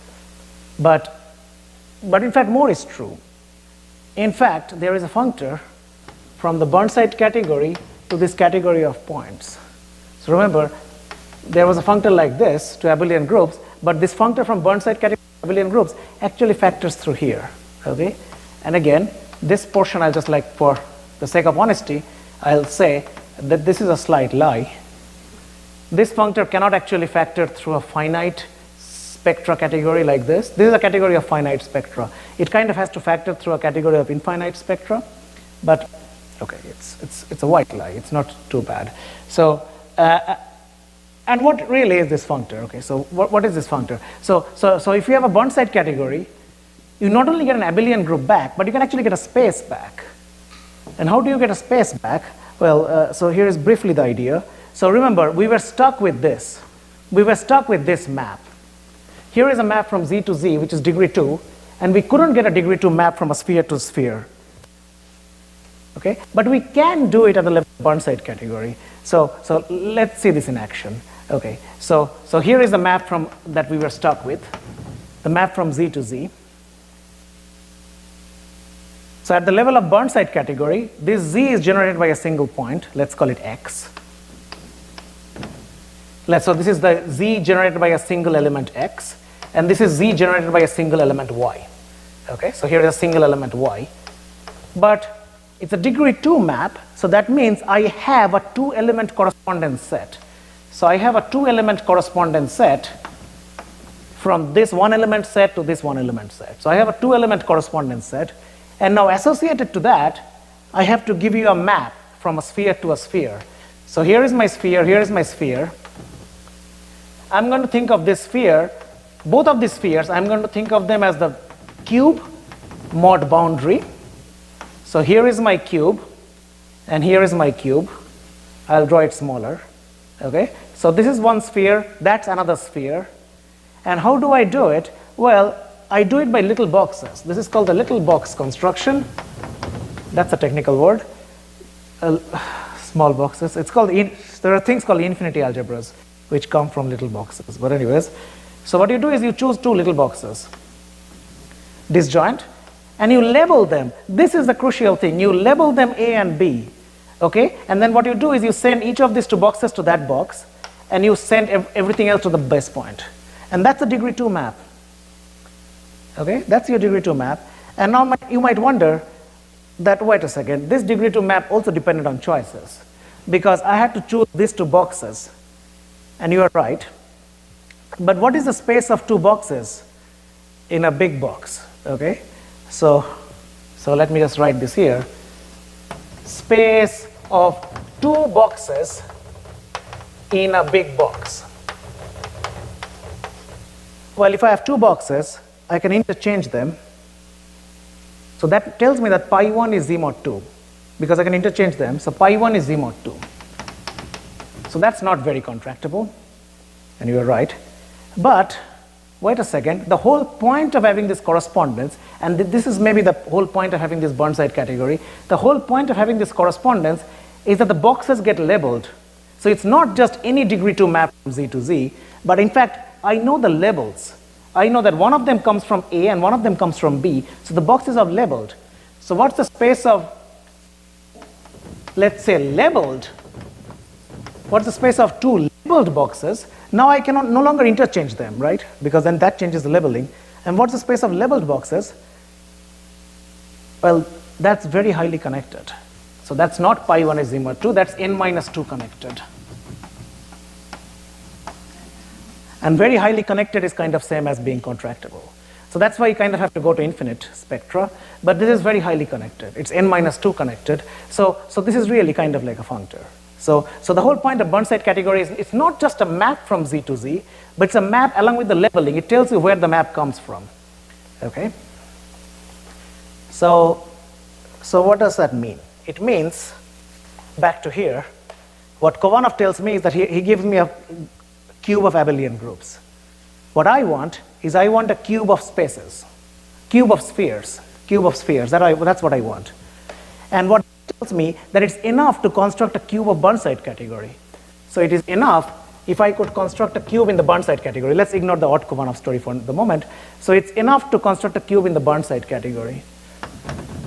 but in fact more is true. In fact, there is a functor from the Burnside category to this category of points. So remember, there was a functor like this to abelian groups, but this functor from Burnside category to abelian groups actually factors through here. Okay, and again, this portion I'll just, like, for the sake of honesty, I'll say that this is a slight lie. This functor cannot actually factor through a finite spectra category like this. This is a category of finite spectra. It kind of has to factor through a category of infinite spectra, but okay, it's a white lie. It's not too bad. So and what really is this functor? Okay, so what is this functor? So if you have a Burnside category, you not only get an abelian group back, but you can actually get a space back. And how do you get a space back? Well, so here is briefly the idea. So remember, we were stuck with this. We were stuck with this map. Here is a map from Z to Z, which is degree 2, and we couldn't get a degree 2 map from a sphere to sphere. Okay, but we can do it at the level of Burnside category. So let's see this in action. Okay, so here is the map from that we were stuck with, the map from Z to Z. So at the level of Burnside category, this Z is generated by a single point. Let's call it X. So this is the Z generated by a single element X, and this is Z generated by a single element Y. Okay, so here is a single element Y. But it's a degree 2 map, so that means I have a 2-element correspondence set. So I have a 2-element correspondence set from this 1-element set to this 1-element set. So I have a 2-element correspondence set, and now associated to that, I have to give you a map from a sphere to a sphere. So here is my sphere, here is my sphere. I'm going to think of this sphere, both of these spheres, I'm going to think of them as the cube mod boundary. So here is my cube, and here is my cube. I'll draw it smaller. Okay, so this is one sphere, that's another sphere. And how do I do it? Well, I do it by little boxes. This is called the little box construction. That's a technical word. Small boxes. It's called there are things called infinity algebras which come from little boxes. But anyways, so what you do is you choose 2 little boxes, disjoint, and you label them. This is the crucial thing. You label them A and B. Okay, and then what you do is you send each of these 2 boxes to that box, and you send everything else to the base point. And that's a degree 2 map. Okay, that's your degree 2 map. And now you might wonder that, wait a second, this degree 2 map also depended on choices, because I had to choose these 2 boxes, and you are right. But what is the space of 2 boxes in a big box? Okay, so let me just write this here. Space of 2 boxes in a big box. Well, if I have 2 boxes, I can interchange them. So that tells me that pi 1 is Z mod 2, because I can interchange them. So pi 1 is Z mod 2. So that's not very contractible, and you are right. But wait a second, the whole point of having this correspondence, and this is maybe the whole point of having this Burnside category, the whole point of having this correspondence is that the boxes get labeled. So it's not just any degree 2 map from Z to Z, but in fact, I know the labels. I know that one of them comes from A and one of them comes from B, so the boxes are labeled. So what's the space of, let's say, labeled? What's the space of 2 labeled boxes? Now I cannot no longer interchange them, right? Because then that changes the labeling. And what's the space of labeled boxes? Well, that's very highly connected. So that's not pi 1 is Z mod 2, that's n minus 2 connected. And very highly connected is kind of same as being contractible. So that's why you kind of have to go to infinite spectra, but this is very highly connected. It's n minus 2 connected. So this is really kind of like a functor. So the whole point of Burnside category is it's not just a map from Z to Z, but it's a map along with the labeling. It tells you where the map comes from. Okay? So what does that mean? It means, back to here, what Khovanov tells me is that he gives me a cube of abelian groups. What I want is I want a cube of spaces, cube of spheres. That's what I want. And what tells me that it's enough to construct a cube of Burnside category. So it is enough if I could construct a cube in the Burnside category. Let's ignore the odd Khovanov story for the moment. So it's enough to construct a cube in the Burnside category.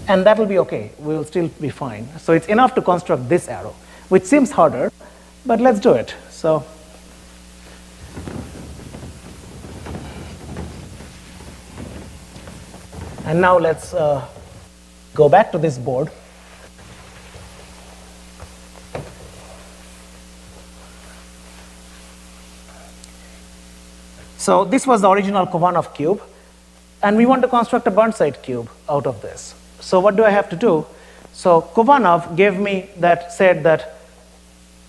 And that will be okay. We will still be fine. So it's enough to construct this arrow, which seems harder, but let's do it. So and now let's go back to this board. So this was the original Khovanov cube, and we want to construct a Burnside cube out of this. So what do I have to do? So Khovanov gave me that, said that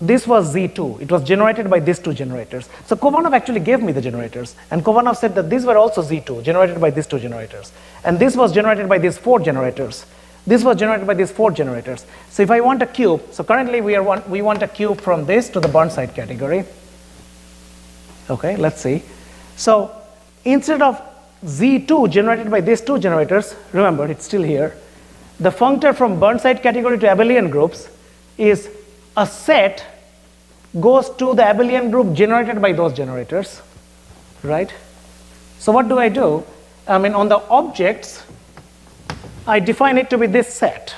this was Z2. It was generated by these 2 generators. So Khovanov actually gave me the generators, and Khovanov said that these were also Z2, generated by these 2 generators. And this was generated by these 4 generators. This was generated by these 4 generators. So if I want a cube, so currently we want a cube from this to the Burnside category. Okay, let's see. So instead of Z2 generated by these 2 generators, remember it's still here, the functor from Burnside category to abelian groups is a set goes to the abelian group generated by those generators, right? So what do? I mean, on the objects, I define it to be this set.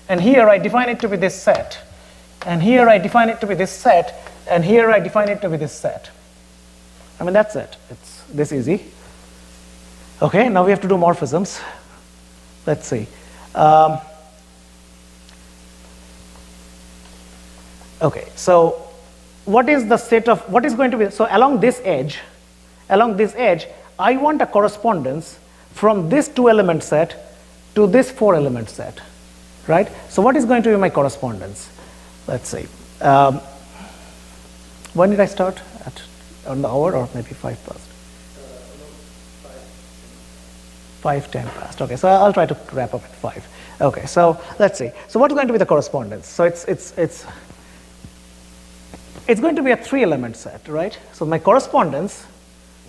And here I define it to be this set. And here I define it to be this set. and here I define it to be this set. I mean, that's it. It's this easy. Okay, now we have to do morphisms. Let's see. Okay, so what is the set of, what is going to be, so along this edge, I want a correspondence from this 2-element set to this 4-element set, right? So what is going to be my correspondence? Let's see. When did I start? On the hour, or maybe 5 past? 5:10 past. Okay, so I'll try to wrap up at 5. Okay, so let's see. So what's going to be the correspondence? So it's going to be a 3-element set, right? So my correspondence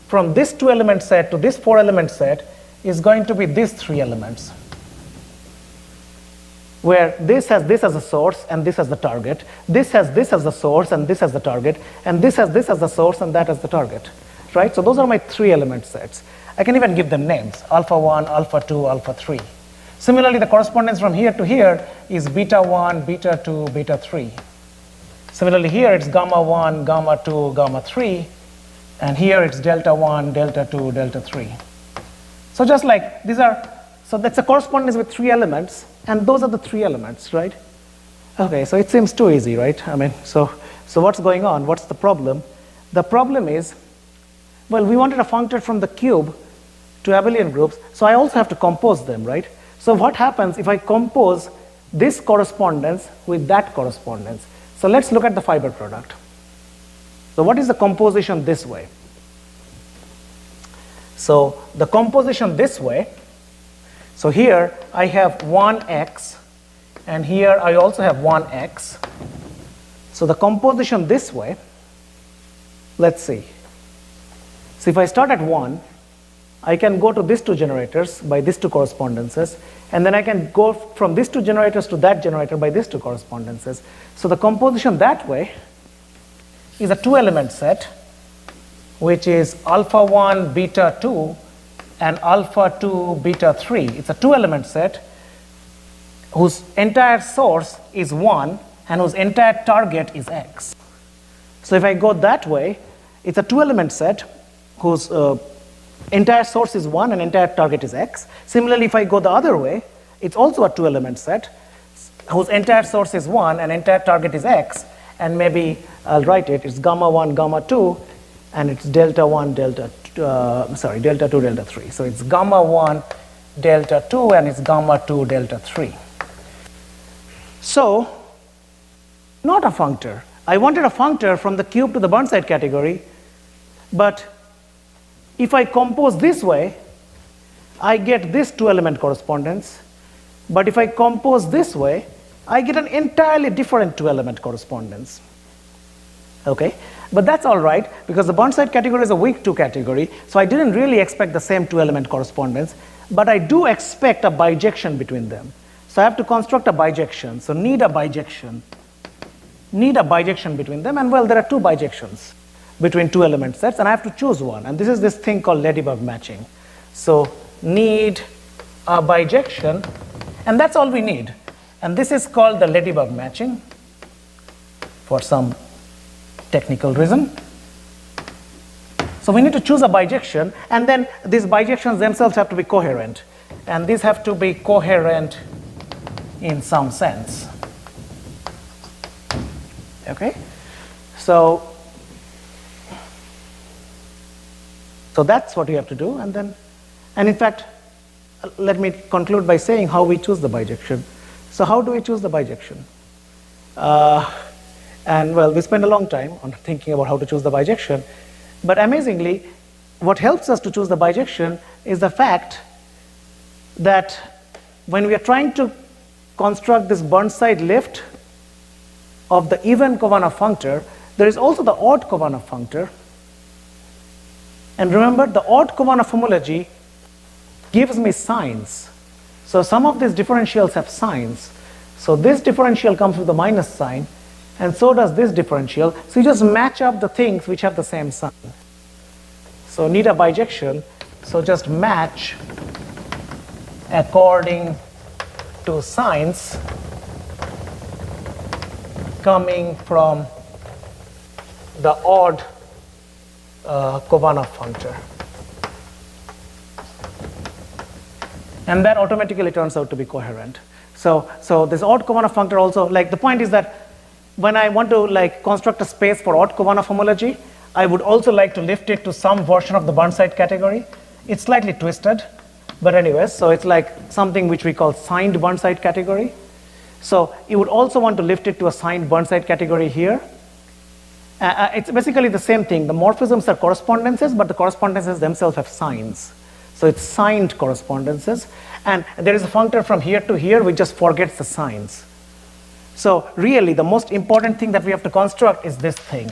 from this 2-element set to this 4-element set is going to be these 3 elements, where this has this as a source and this as the target, this has this as the source and this as the target, and this has this as the source and that as the target, right? So those are my 3-element sets. I can even give them names, alpha 1, alpha 2, alpha 3. Similarly, the correspondence from here to here is beta 1, beta 2, beta 3. Similarly, here it's gamma 1, gamma 2, gamma 3, and here it's delta 1, delta 2, delta 3. So just like these are, so that's a correspondence with 3 elements, and those are the 3 elements, right? Okay, so it seems too easy, right? I mean, so what's going on? What's the problem? The problem is, well, we wanted a functor from the cube to abelian groups, so I also have to compose them, right? So what happens if I compose this correspondence with that correspondence? So let's look at the fiber product. So what is the composition this way? So the composition this way, so here I have 1x, and here I also have 1x. So the composition this way, let's see. So if I start at 1, I can go to these 2 generators by these 2 correspondences, and then I can go from these 2 generators to that generator by these 2 correspondences. So the composition that way is a 2-element set, which is alpha 1, beta 2, and alpha 2, beta 3. It's a 2-element set whose entire source is 1 and whose entire target is x. So if I go that way, it's a 2-element set whose entire source is 1 and entire target is x. Similarly, if I go the other way, it's also a 2-element set whose entire source is 1 and entire target is x, and maybe I'll write it, it's gamma 1, gamma 2, and it's delta 1, delta 2, delta 2, delta 3. So it's gamma 1, delta 2, and it's gamma 2, delta 3. So, not a functor. I wanted a functor from the cube to the Burnside category, but if I compose this way, I get this 2-element correspondence, but if I compose this way, I get an entirely different 2-element correspondence. Okay, but that's all right, because the Burnside category is a weak 2 category, so I didn't really expect the same 2-element correspondence, but I do expect a bijection between them. So I have to construct a bijection, so need a bijection between them, and well, there are 2 bijections between 2-element sets, and I have to choose one, and this is this thing called ladybug matching. So need a bijection, and that's all we need, and this is called the ladybug matching for some technical reason. So we need to choose a bijection, and then these bijections themselves have to be coherent, and these have to be coherent in some sense. Okay, so that's what you have to do, and in fact, let me conclude by saying how we choose the bijection. So how do we choose the bijection? And well, we spend a long time on thinking about how to choose the bijection, but amazingly, what helps us to choose the bijection is the fact that when we are trying to construct this Burnside lift of the even Khovanov functor, there is also the odd Khovanov functor. And remember, the odd Khovanov homology gives me signs. So some of these differentials have signs. So this differential comes with a minus sign, and so does this differential. So you just match up the things which have the same sign. So need a bijection, so just match according to signs coming from the odd Khovanov functor. And that automatically turns out to be coherent. So this odd Khovanov functor also, like the point is that when I want to like construct a space for odd Khovanov homology, I would also like to lift it to some version of the Burnside category. It's slightly twisted, but anyways, so it's like something which we call signed Burnside category. So you would also want to lift it to a signed Burnside category here. It's basically the same thing. The morphisms are correspondences, but the correspondences themselves have signs. So it's signed correspondences. And there is a functor from here to here which just forgets the signs. So really, the most important thing that we have to construct is this thing.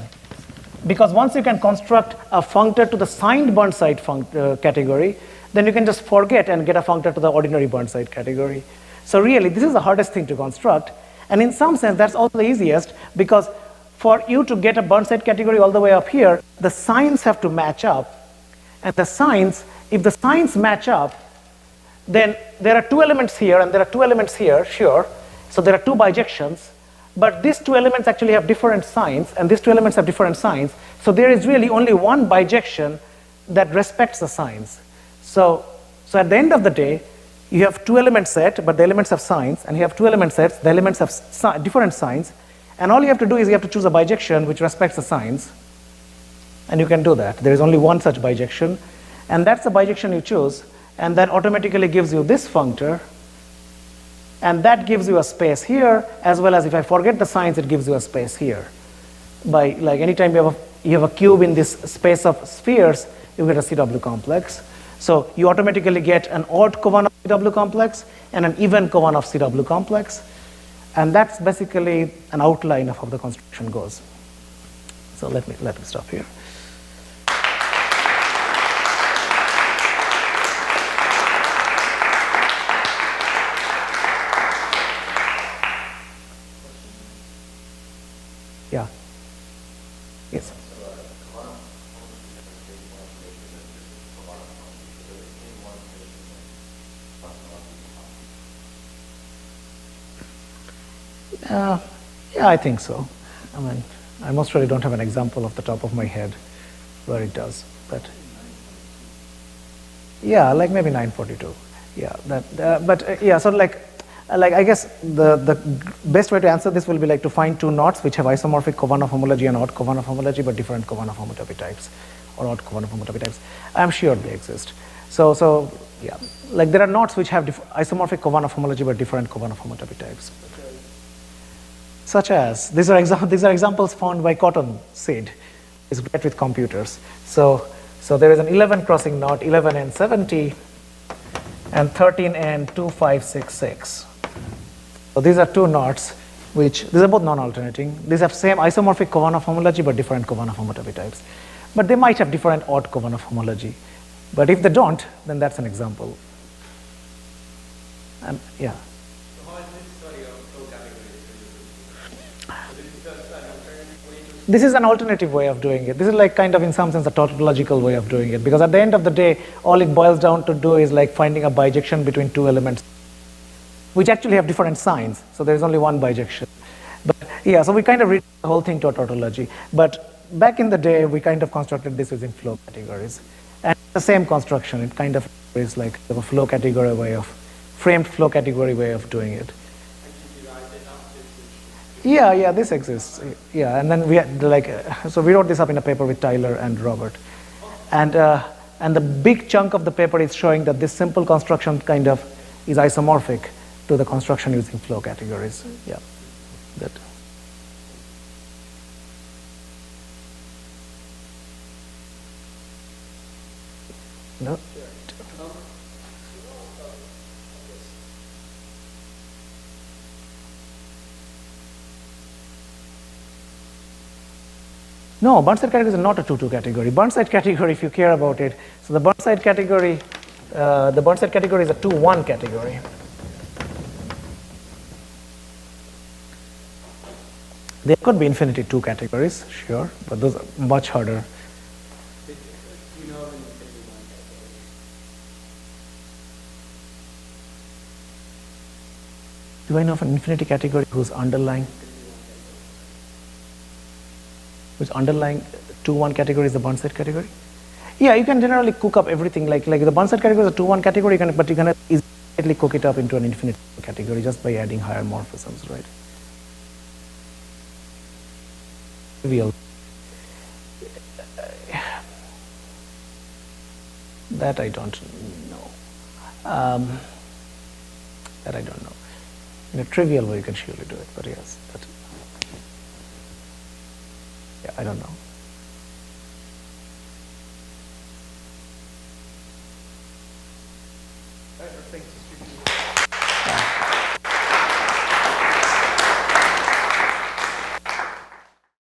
Because once you can construct a functor to the signed Burnside category, then you can just forget and get a functor to the ordinary Burnside category. So really, this is the hardest thing to construct. And in some sense, that's also the easiest, because for you to get a Burnside category all the way up here, the signs have to match up. And the signs, if the signs match up, then there are two elements here and there are two elements here, sure. So there are two bijections, but these two elements actually have different signs, and these two elements have different signs. So there is really only one bijection that respects the signs. So at the end of the day, you have two element set, but the elements have signs, and you have two element sets, the elements have different signs, and all you have to do is you have to choose a bijection which respects the signs, and you can do that. There is only one such bijection, and that's the bijection you choose, and that automatically gives you this functor, and that gives you a space here, as well as if I forget the signs, it gives you a space here. By like anytime you have a cube in this space of spheres, you get a CW complex. So you automatically get an odd Khovanov CW complex and an even Khovanov CW complex. And that's basically an outline of how the construction goes. So let me stop here. Yeah. Yes. Yeah, I think so. I mean, I most really don't have an example off the top of my head where it does, but yeah, like maybe 942. Yeah, yeah. So like I guess the best way to answer this will be like to find two knots which have isomorphic Khovanov homology and odd Khovanov homology, but different Khovanov homotopy types or odd Khovanov homotopy types. I'm sure they exist. So yeah, like there are knots which have isomorphic Khovanov homology but different Khovanov homotopy types. Such as these are examples found by Cotton Sid. It's great with computers. So there is an 11 crossing knot, 11N70, and 13N2566. So these are two knots these are both non-alternating. These have same isomorphic Khovanov homology but different Khovanov homotopy types. But they might have different odd Khovanov homology. But if they don't, then that's an example. And yeah. So how is this study of flow categories? So this is just an alternative way to... This is an alternative way of doing it. This is like kind of in some sense a tautological way of doing it, because at the end of the day, all it boils down to do is like finding a bijection between two elements which actually have different signs. So there is only one bijection. But yeah, so we kind of read the whole thing to a tautology. But back in the day, we kind of constructed this using flow categories. And the same construction, it kind of is like a flow category way of, framed flow category way of doing it. Yeah, this exists. Yeah, and then we had like, so we wrote this up in a paper with Tyler and Robert. And the big chunk of the paper is showing that this simple construction kind of is isomorphic to the construction using flow categories. Yeah, that. No? No, Burnside category is not a 2-2 category. Burnside category, if you care about it, so the Burnside category is a 2-1 category. There could be infinity 2 categories, sure, but those are much harder. Do I know of an infinity category whose underlying? which underlying 2-1 category is the Burnside category. Yeah, you can generally cook up everything like the Burnside category is a 2-1 category, but you can easily cook it up into an infinite category just by adding higher morphisms, right? Trivial. That I don't know. That I don't know. In a trivial way, you can surely do it, but yes, yeah, I don't know. Thanks for speaking.